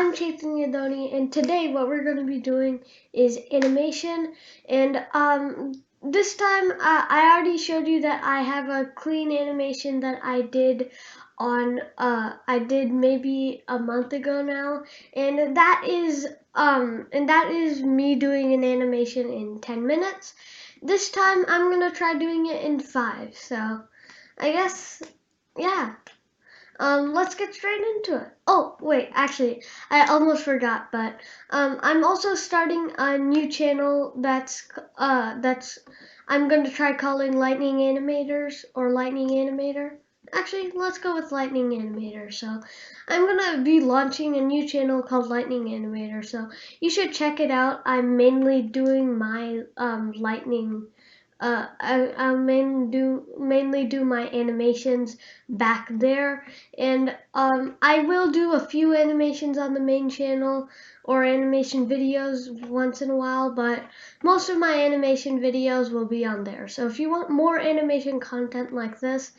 I'm Chasing Yadoni, and today what we're going to be doing is animation. And this time I already showed you that I have a clean animation that I did on maybe a month ago now, and that is me doing an animation in 10 minutes. This time I'm gonna try doing it in 5. So I guess, yeah. Let's get straight into it. Oh, wait, actually, I almost forgot, but I'm also starting a new channel that's I'm going to try calling Lightning Animators or Lightning Animator. Actually, let's go with Lightning Animator. So, I'm going to be launching a new channel called Lightning Animator. So, you should check it out. I'm mainly doing my Lightning I'll mainly do my animations back there, and I will do a few animations on the main channel or animation videos once in a while, but most of my animation videos will be on there. So if you want more animation content like this,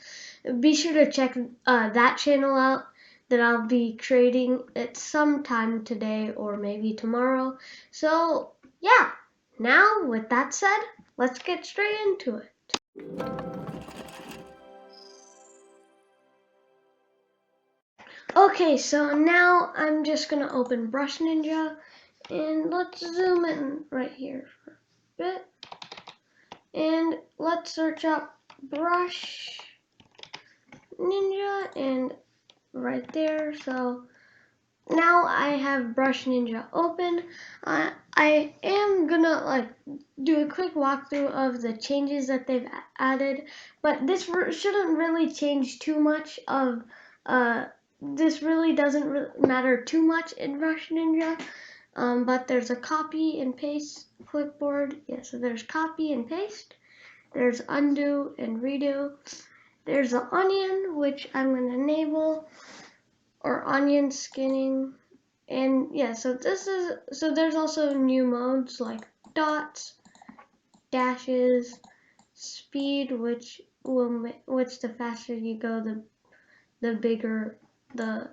be sure to check that channel out that I'll be creating at some time today or maybe tomorrow. So yeah, now with that said, let's get straight into it. Okay, so now I'm just gonna open Brush Ninja and let's zoom in right here for a bit. And let's search up Brush Ninja and right there. So now I have Brush Ninja open. I am gonna do a quick walkthrough of the changes that they've added, but this shouldn't really change too much of this really doesn't matter too much in Brush Ninja. But there's a copy and paste clipboard. Yeah, so there's copy and paste. There's undo and redo. There's the onion, which I'm going to enable, or onion skinning. And yeah, so there's also new modes like dots, dashes, speed, which the faster you go, the bigger the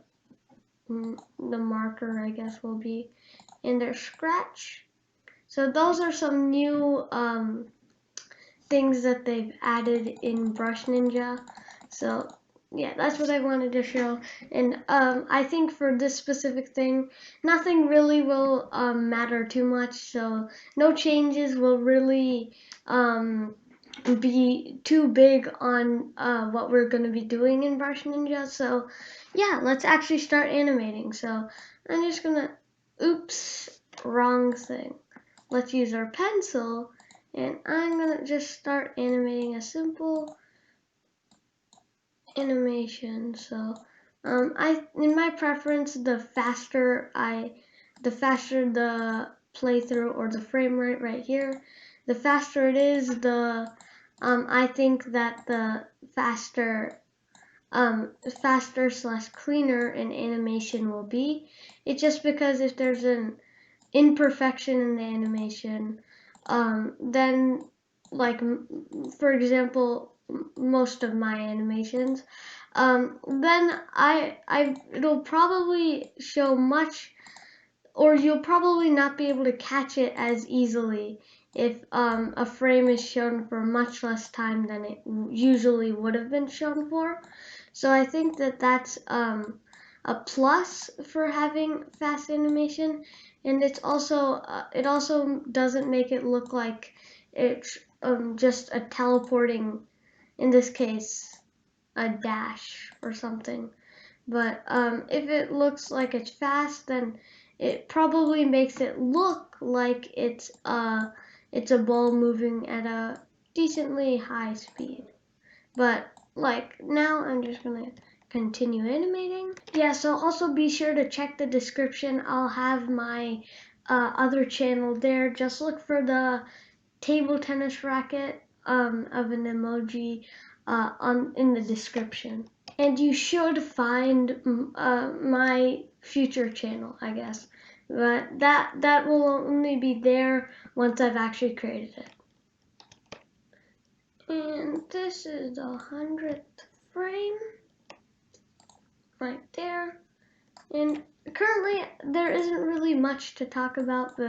marker, I guess, will be. And there's scratch. So those are some new things that they've added in Brush Ninja. So yeah, that's what I wanted to show. And I think for this specific thing, nothing really will matter too much. So no changes will really be too big on what we're going to be doing in Brush Ninja. So yeah, let's actually start animating. So I'm just going to, oops, wrong thing. Let's use our pencil, and I'm going to just start animating a simple animation. So in my preference, the faster the playthrough or the frame rate right here, the faster it is, the I think that the faster slash cleaner an animation will be. It's just because if there's an imperfection in the animation, then for example, most of my animations, then it'll probably show much, or you'll probably not be able to catch it as easily if a frame is shown for much less time than it usually would have been shown for. So I think that that's a plus for having fast animation, and it also doesn't make it look like it's just a teleporting, in this case, a dash or something. But if it looks like it's fast, then it probably makes it look like it's a ball moving at a decently high speed. But like now I'm just gonna continue animating. Yeah, so also be sure to check the description. I'll have my other channel there. Just look for the table tennis racket of an emoji in the description. And you should find my future channel, I guess. But that will only be there once I've actually created it. And this is the 100th frame right there. And currently there isn't really much to talk about,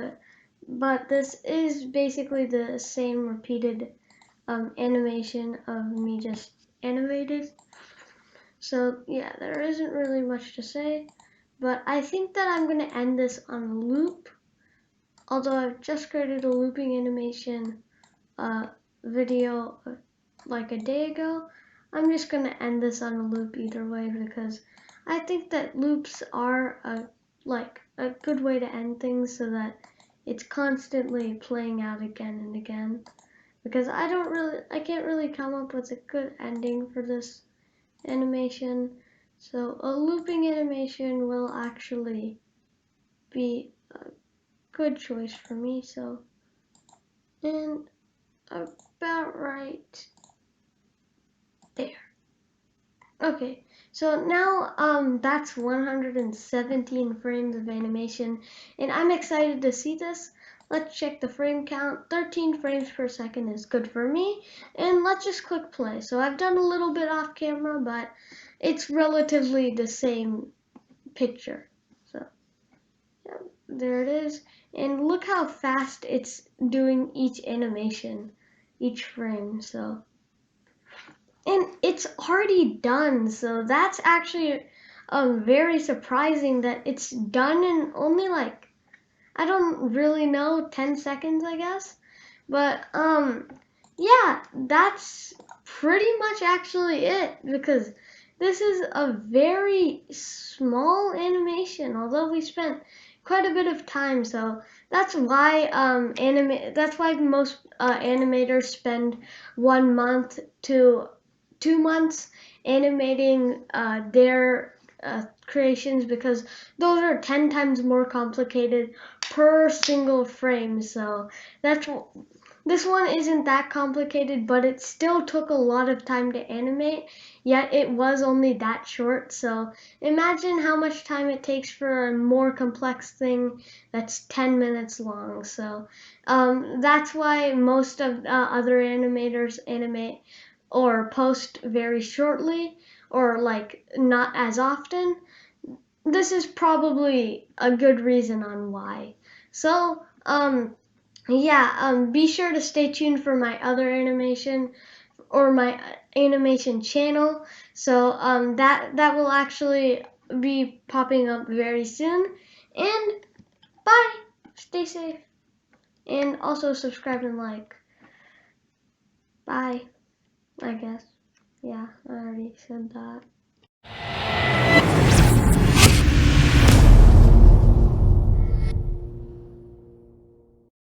but this is basically the same repeated animation of me just animated. So yeah, there isn't really much to say, but I think that I'm gonna end this on a loop. Although I've just created a looping animation video like a day ago, I'm just gonna end this on a loop either way because I think that loops are a good way to end things so that it's constantly playing out again and again. Because I can't really come up with a good ending for this animation. So a looping animation will actually be a good choice for me. So, and about right there. Okay, so now that's 117 frames of animation, and I'm excited to see this. Let's check the frame count. 13 frames per second is good for me, and let's just click play. So I've done a little bit off camera, but it's relatively the same picture. So yeah, there it is, and look how fast it's doing each animation, each frame. So. And it's already done, so that's actually very surprising that it's done in only like, I don't really know, 10 seconds, I guess. But yeah, that's pretty much actually it, because this is a very small animation, although we spent quite a bit of time. So that's why that's why most animators spend 1 month to 2 months animating their creations, because those are 10 times more complicated per single frame. So that's this one isn't that complicated, but it still took a lot of time to animate, yet it was only that short. So imagine how much time it takes for a more complex thing that's 10 minutes long. So that's why most of other animators animate or post very shortly or like not as often. This is probably a good reason on why. So yeah, be sure to stay tuned for my other animation or my animation channel. So that will actually be popping up very soon. And bye. Stay safe. And also subscribe and like. Bye, I guess. Yeah, I already said that.